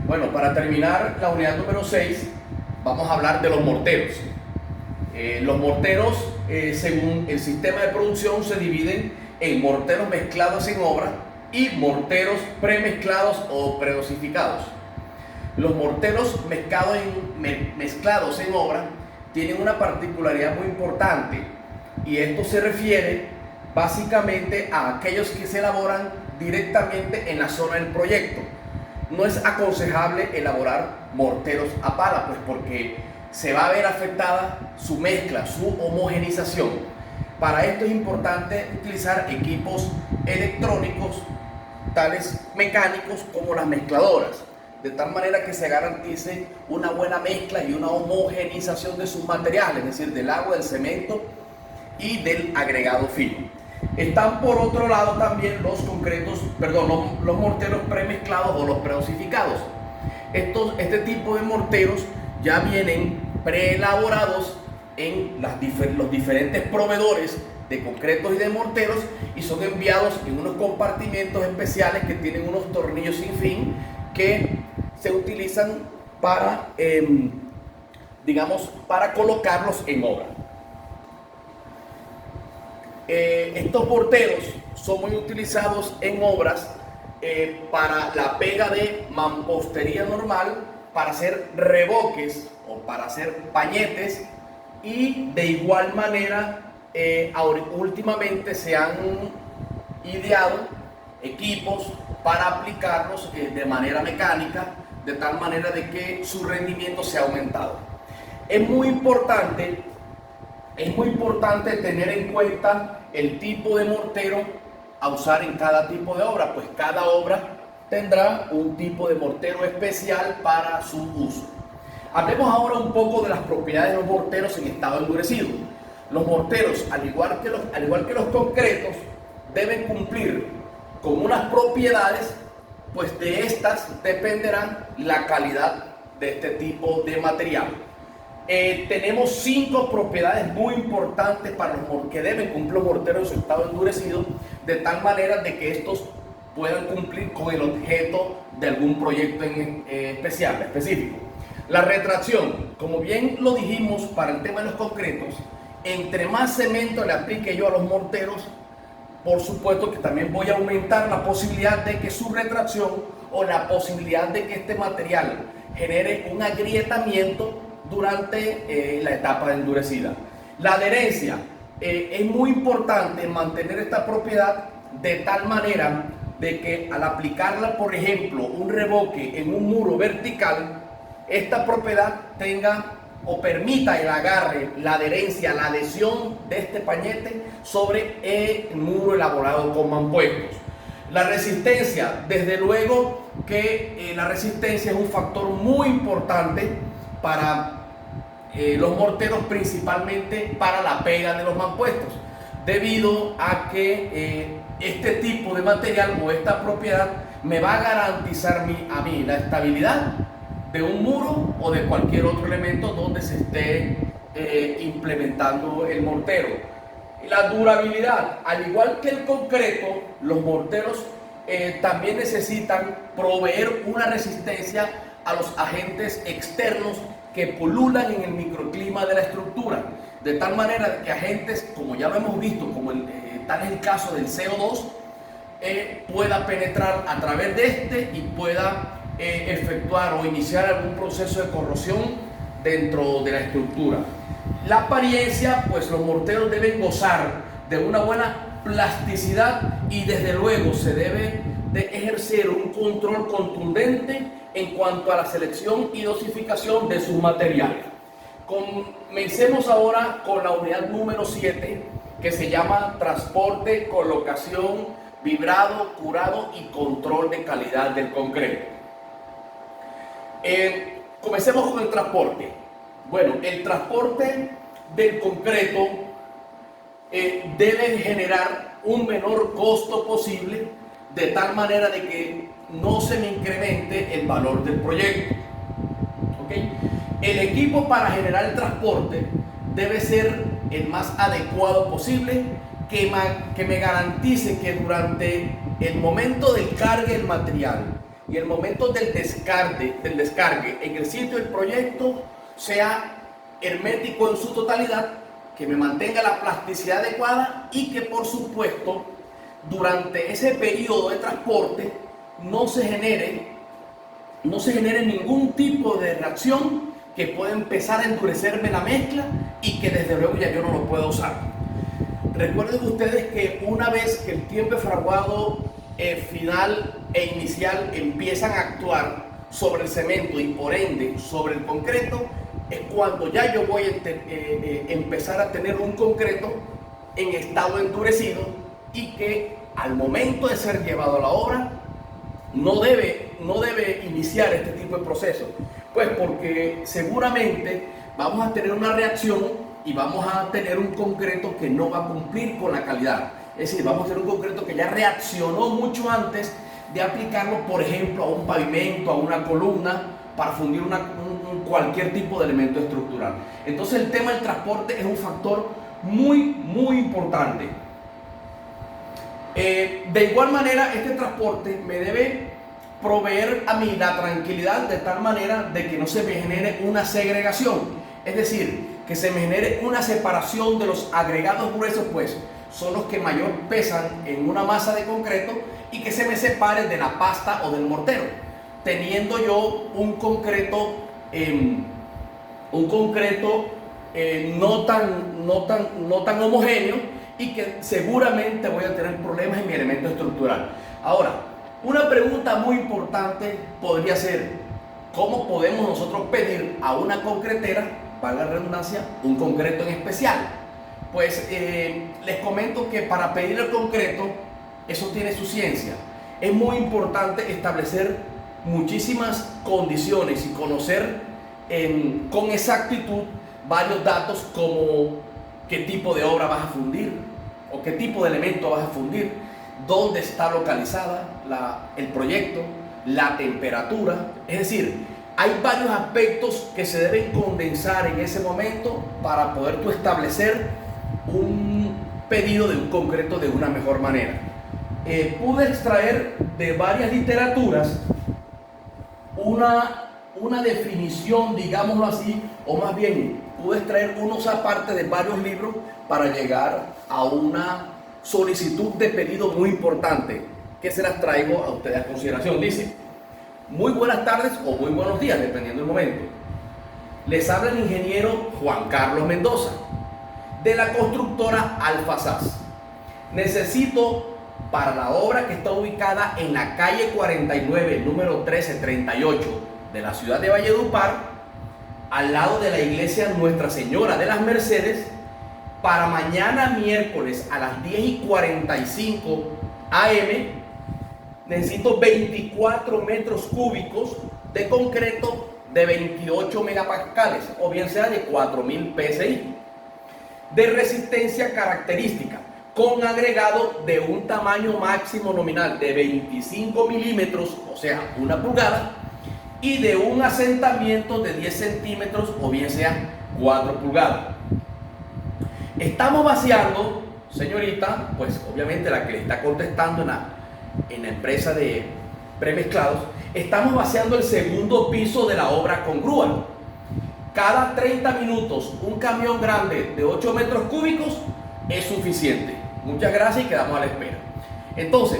Bueno, para terminar la unidad número 6, vamos a hablar de los morteros. Los morteros, según el sistema de producción, se dividen en morteros mezclados en obra y morteros premezclados o predosificados. Los morteros mezclados en obra tienen una particularidad muy importante, y esto se refiere básicamente a aquellos que se elaboran directamente en la zona del proyecto. No es aconsejable elaborar morteros a pala, pues porque se va a ver afectada su mezcla, su homogenización. Para esto es importante utilizar equipos electrónicos, tales mecánicos como las mezcladoras, de tal manera que se garantice una buena mezcla y una homogenización de sus materiales, es decir, del agua, del cemento y del agregado fino. Están por otro lado también los morteros premezclados o los predosificados. Este tipo de morteros ya vienen preelaborados en los diferentes proveedores de concretos y de morteros, y son enviados en unos compartimentos especiales que tienen unos tornillos sin fin que se utilizan para, para colocarlos en obra. Estos morteros son muy utilizados en obras para la pega de mampostería normal, para hacer revoques o para hacer pañetes, y de igual manera últimamente se han ideado equipos para aplicarlos de manera mecánica, de tal manera de que su rendimiento sea aumentado. Es muy importante tener en cuenta el tipo de mortero a usar en cada tipo de obra, pues cada obra tendrá un tipo de mortero especial para su uso. Hablemos ahora un poco de las propiedades de los morteros en estado endurecido. Los morteros, al igual que los concretos, deben cumplir con unas propiedades, pues de estas dependerá la calidad de este tipo de material. Tenemos 5 propiedades muy importantes que deben cumplir los morteros en su estado endurecido, de tal manera de que estos puedan cumplir con el objeto de algún proyecto específico. La retracción, como bien lo dijimos para el tema de los concretos, entre más cemento le aplique yo a los morteros, por supuesto que también voy a aumentar la posibilidad de que su retracción, o la posibilidad de que este material genere un agrietamiento durante la etapa de endurecida. La adherencia, es muy importante mantener esta propiedad de tal manera de que al aplicarla, por ejemplo, un revoque en un muro vertical, esta propiedad tenga o permita el agarre, la adherencia, la adhesión de este pañete sobre el muro elaborado con mampuestos. La resistencia, desde luego que la resistencia es un factor muy importante para los morteros, principalmente para la pega de los mampuestos, debido a que este tipo de material o esta propiedad me va a garantizar a mí la estabilidad de un muro o de cualquier otro elemento donde se esté implementando el mortero. La durabilidad, al igual que el concreto, los morteros también necesitan proveer una resistencia a los agentes externos que pululan en el microclima de la estructura, de tal manera que agentes, como ya lo hemos visto, como tal es el caso del CO2, pueda penetrar a través de este y pueda efectuar o iniciar algún proceso de corrosión dentro de la estructura. La apariencia, pues los morteros deben gozar de una buena plasticidad, y desde luego se debe de ejercer un control contundente en cuanto a la selección y dosificación de sus materiales. Comencemos ahora con la unidad número 7, que se llama transporte, colocación, vibrado, curado y control de calidad del concreto. Comencemos con el transporte. Bueno, el transporte del concreto debe generar un menor costo posible, de tal manera de que no se me incremente el valor del proyecto. ¿Okay? El equipo para generar el transporte debe ser el más adecuado posible, que me garantice que durante el momento del cargue del material y el momento del descargue en el sitio del proyecto sea hermético en su totalidad, que me mantenga la plasticidad adecuada y que por supuesto durante ese periodo de transporte no se genere ningún tipo de reacción que pueda empezar a endurecerme la mezcla y que desde luego ya yo no lo puedo usar. Recuerden ustedes que una vez que el tiempo de fraguado final e inicial empiezan a actuar sobre el cemento y por ende sobre el concreto, es cuando ya yo voy a empezar a tener un concreto en estado endurecido y que al momento de ser llevado a la obra no debe iniciar este tipo de proceso, pues porque seguramente vamos a tener una reacción y vamos a tener un concreto que no va a cumplir con la calidad. Es decir, vamos a tener un concreto que ya reaccionó mucho antes de aplicarlo, por ejemplo, a un pavimento, a una columna, para fundir cualquier tipo de elemento estructural. Entonces el tema del transporte es un factor muy importante. De igual manera, este transporte me debe proveer a mí la tranquilidad de tal manera de que no se me genere una segregación, es decir, que se me genere una separación de los agregados gruesos, pues son los que mayor pesan en una masa de concreto, y que se me separe de la pasta o del mortero, teniendo yo un concreto no tan homogéneo, y que seguramente voy a tener problemas en mi elemento estructural. Ahora, una pregunta muy importante podría ser: ¿cómo podemos nosotros pedir a una concretera, valga la redundancia, un concreto en especial? Pues les comento que para pedir el concreto, eso tiene su ciencia. Es muy importante establecer muchísimas condiciones y conocer con exactitud varios datos, como qué tipo de obra vas a fundir o qué tipo de elemento vas a fundir, dónde está localizada el proyecto, la temperatura. Es decir, hay varios aspectos que se deben condensar en ese momento para poder tú establecer un pedido de un concreto de una mejor manera. Pude extraer de varias literaturas una definición, digámoslo así, o más bien pude extraer unos aparte de varios libros para llegar a una solicitud de pedido muy importante, que se las traigo a ustedes a consideración. Dice: muy buenas tardes o muy buenos días, dependiendo del momento. Les habla el ingeniero Juan Carlos Mendoza, de la constructora Alfasaz. Necesito, para la obra que está ubicada en la calle 49, número 1338 de la ciudad de Valledupar, al lado de la iglesia Nuestra Señora de las Mercedes, para mañana miércoles a las 10:45 am, necesito 24 metros cúbicos de concreto de 28 megapascales, o bien sea de 4000 psi, de resistencia característica, con agregado de un tamaño máximo nominal de 25 milímetros, o sea, 1 pulgada, y de un asentamiento de 10 centímetros, o bien sea 4 pulgadas. Estamos vaciando, señorita, pues obviamente la que le está contestando en la empresa de premezclados, estamos vaciando el segundo piso de la obra con grúa. Cada 30 minutos un camión grande de 8 metros cúbicos es suficiente. Muchas gracias y quedamos a la espera. Entonces,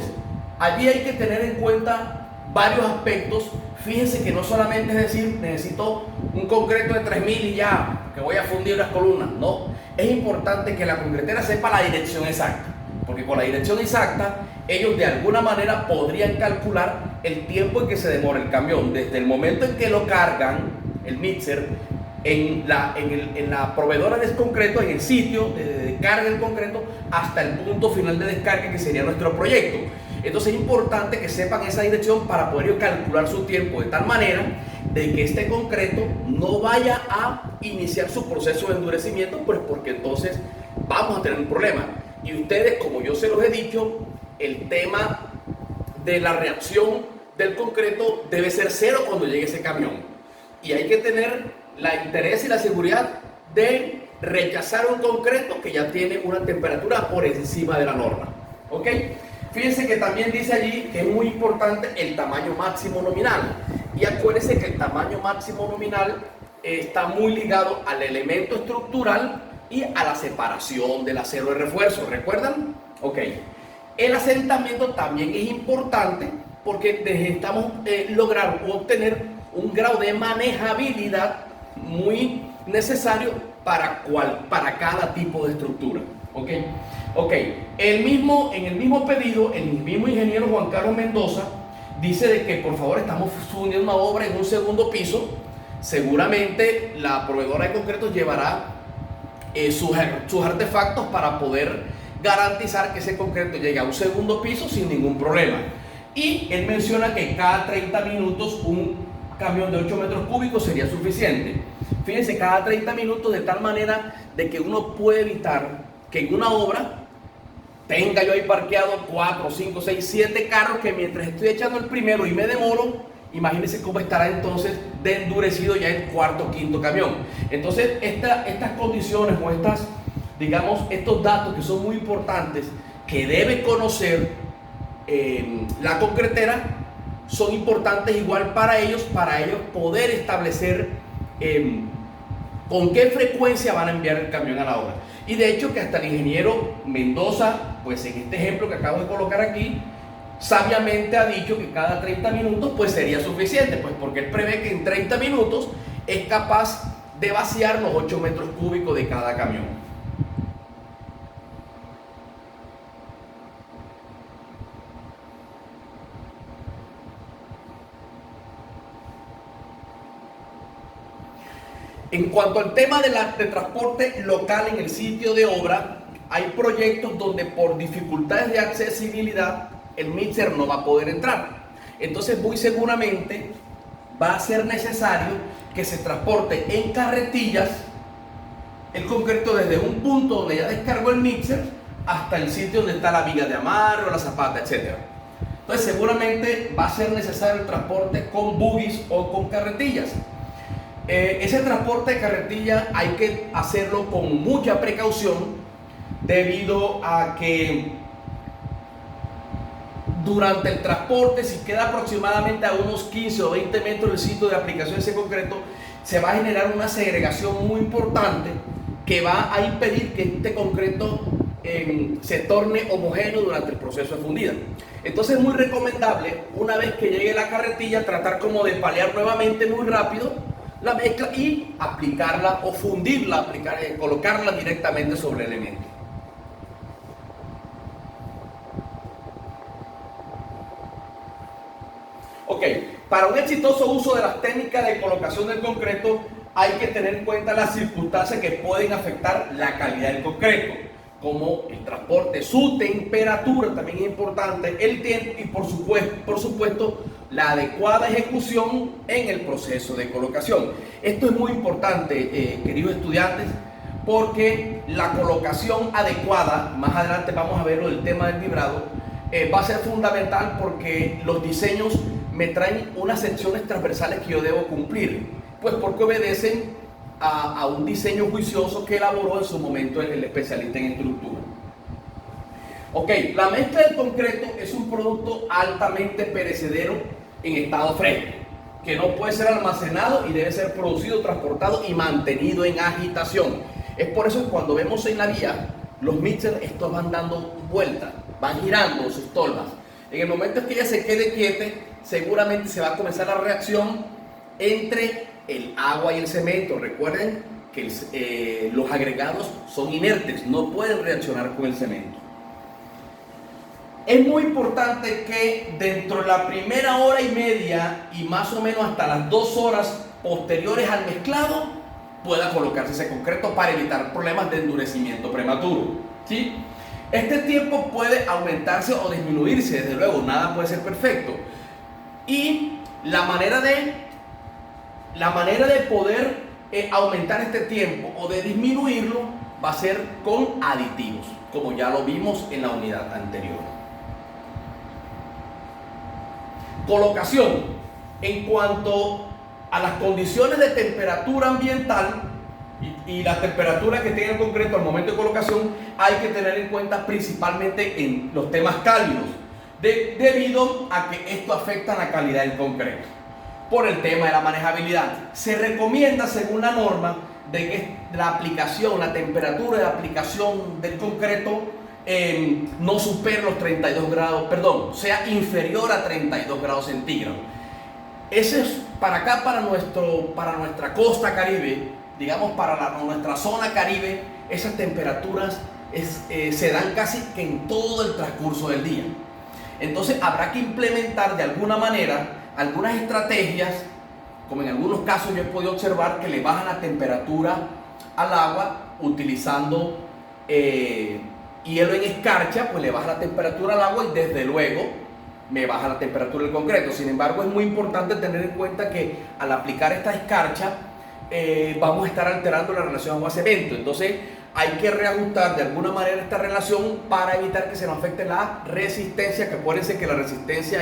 allí hay que tener en cuenta varios aspectos. Fíjense que no solamente es decir, necesito un concreto de 3000 y ya, que voy a fundir las columnas. No, es importante que la concretera sepa la dirección exacta, porque con la dirección exacta ellos de alguna manera podrían calcular el tiempo en que se demora el camión, desde el momento en que lo cargan, el mixer, en la proveedora de concreto, en el sitio de carga del concreto, hasta el punto final de descarga, que sería nuestro proyecto. Entonces es importante que sepan esa dirección para poder calcular su tiempo, de tal manera de que este concreto no vaya a iniciar su proceso de endurecimiento, pues porque entonces vamos a tener un problema. Y ustedes, como yo se los he dicho, el tema de la reacción del concreto debe ser cero cuando llegue ese camión, y hay que tener la interés y la seguridad de rechazar un concreto que ya tiene una temperatura por encima de la norma. ¿Ok? Fíjense que también dice allí que es muy importante el tamaño máximo nominal. Y acuérdense que el tamaño máximo nominal está muy ligado al elemento estructural y a la separación del acero de refuerzo. ¿Recuerdan? Ok. El asentamiento también es importante porque necesitamos lograr o obtener un grado de manejabilidad muy necesario para cada tipo de estructura. ¿Ok? Ok. En el mismo pedido, el mismo ingeniero Juan Carlos Mendoza dice de que por favor estamos fundiendo una obra en un segundo piso. Seguramente la proveedora de concreto llevará sus artefactos para poder garantizar que ese concreto llegue a un segundo piso sin ningún problema. Y él menciona que cada 30 minutos un camión de 8 metros cúbicos sería suficiente. Fíjense, cada 30 minutos, de tal manera de que uno puede evitar que en una obra tenga yo ahí parqueado 4, 5, 6, 7 carros que mientras estoy echando el primero y me demoro, imagínense cómo estará entonces de endurecido ya el cuarto o quinto camión. Entonces estas condiciones o estos datos que son muy importantes que debe conocer la concretera son importantes igual para ellos poder establecer con qué frecuencia van a enviar el camión a la obra. Y de hecho que hasta el ingeniero Mendoza, pues en este ejemplo que acabo de colocar aquí, sabiamente ha dicho que cada 30 minutos pues sería suficiente, pues porque él prevé que en 30 minutos es capaz de vaciar los 8 metros cúbicos de cada camión. En cuanto al tema de transporte local en el sitio de obra, hay proyectos donde por dificultades de accesibilidad el mixer no va a poder entrar. Entonces muy seguramente va a ser necesario que se transporte en carretillas el concreto desde un punto donde ya descargó el mixer hasta el sitio donde está la viga de amarre o la zapata, etc. Entonces seguramente va a ser necesario el transporte con buggies o con carretillas. Ese transporte de carretilla hay que hacerlo con mucha precaución debido a que durante el transporte, si queda aproximadamente a unos 15 o 20 metros del sitio de aplicación de ese concreto, se va a generar una segregación muy importante que va a impedir que este concreto se torne homogéneo durante el proceso de fundida. Entonces es muy recomendable, una vez que llegue la carretilla, tratar como de palear nuevamente muy rápido la mezcla y aplicarla o fundirla, colocarla directamente sobre el elemento. Ok, para un exitoso uso de las técnicas de colocación del concreto hay que tener en cuenta las circunstancias que pueden afectar la calidad del concreto, como el transporte, su temperatura también es importante, el tiempo y por supuesto la adecuada ejecución en el proceso de colocación. Esto es muy importante, queridos estudiantes, porque la colocación adecuada, más adelante vamos a verlo del tema del vibrado, va a ser fundamental porque los diseños me traen unas secciones transversales que yo debo cumplir, pues porque obedecen a un diseño juicioso que elaboró en su momento el especialista en estructura. Ok, la mezcla del concreto es un producto altamente perecedero en estado fresco, que no puede ser almacenado y debe ser producido, transportado y mantenido en agitación. Es por eso que cuando vemos en la vía, los mixers estos van dando vueltas, van girando sus tolvas. En el momento en que ella se quede quieta, seguramente se va a comenzar la reacción entre el agua y el cemento. Recuerden que los agregados son inertes, no pueden reaccionar con el cemento. Es muy importante que dentro de la primera hora y media y más o menos hasta las 2 horas posteriores al mezclado pueda colocarse ese concreto para evitar problemas de endurecimiento prematuro, ¿sí? Este tiempo puede aumentarse o disminuirse, desde luego, nada puede ser perfecto. Y la manera de poder aumentar este tiempo o de disminuirlo va a ser con aditivos, como ya lo vimos en la unidad anterior. Colocación. En cuanto a las condiciones de temperatura ambiental y la temperatura que tenga el concreto al momento de colocación, hay que tener en cuenta principalmente en los temas cálidos. debido a que esto afecta la calidad del concreto. Por el tema de la manejabilidad, se recomienda, según la norma, de que la aplicación, la temperatura de aplicación del concreto no supere los 32 grados, perdón, sea inferior a 32 grados centígrados. Ese es para acá, para nuestra costa Caribe, digamos para nuestra zona Caribe, esas temperaturas se dan casi que en todo el transcurso del día. Entonces habrá que implementar de alguna manera algunas estrategias, como en algunos casos yo he podido observar, que le bajan la temperatura al agua utilizando hielo en escarcha, pues le baja la temperatura al agua y desde luego me baja la temperatura del concreto. Sin embargo, es muy importante tener en cuenta que al aplicar esta escarcha vamos a estar alterando la relación agua-cemento. Entonces hay que reajustar de alguna manera esta relación para evitar que se nos afecte la resistencia, que acuérdense que la resistencia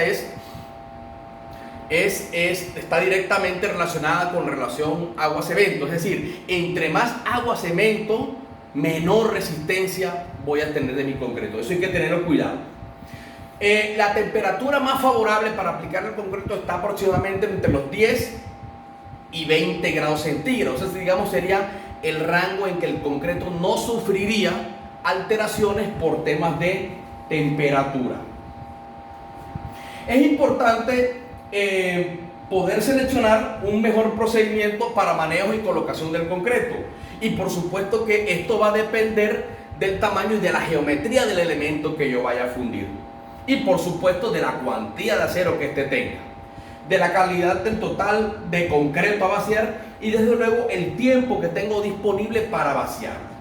está directamente relacionada con la relación agua-cemento. Es decir, entre más agua-cemento, menor resistencia voy a tener de mi concreto. Eso hay que tenerlo cuidado. La temperatura más favorable para aplicar el concreto está aproximadamente entre los 10 y 20 grados centígrados. Entonces, digamos, sería el rango en que el concreto no sufriría alteraciones por temas de temperatura. Es importante poder seleccionar un mejor procedimiento para manejo y colocación del concreto, y por supuesto que esto va a depender del tamaño y de la geometría del elemento que yo vaya a fundir, y por supuesto de la cuantía de acero que éste tenga, de la calidad del total de concreto a vaciar y desde luego el tiempo que tengo disponible para vaciar.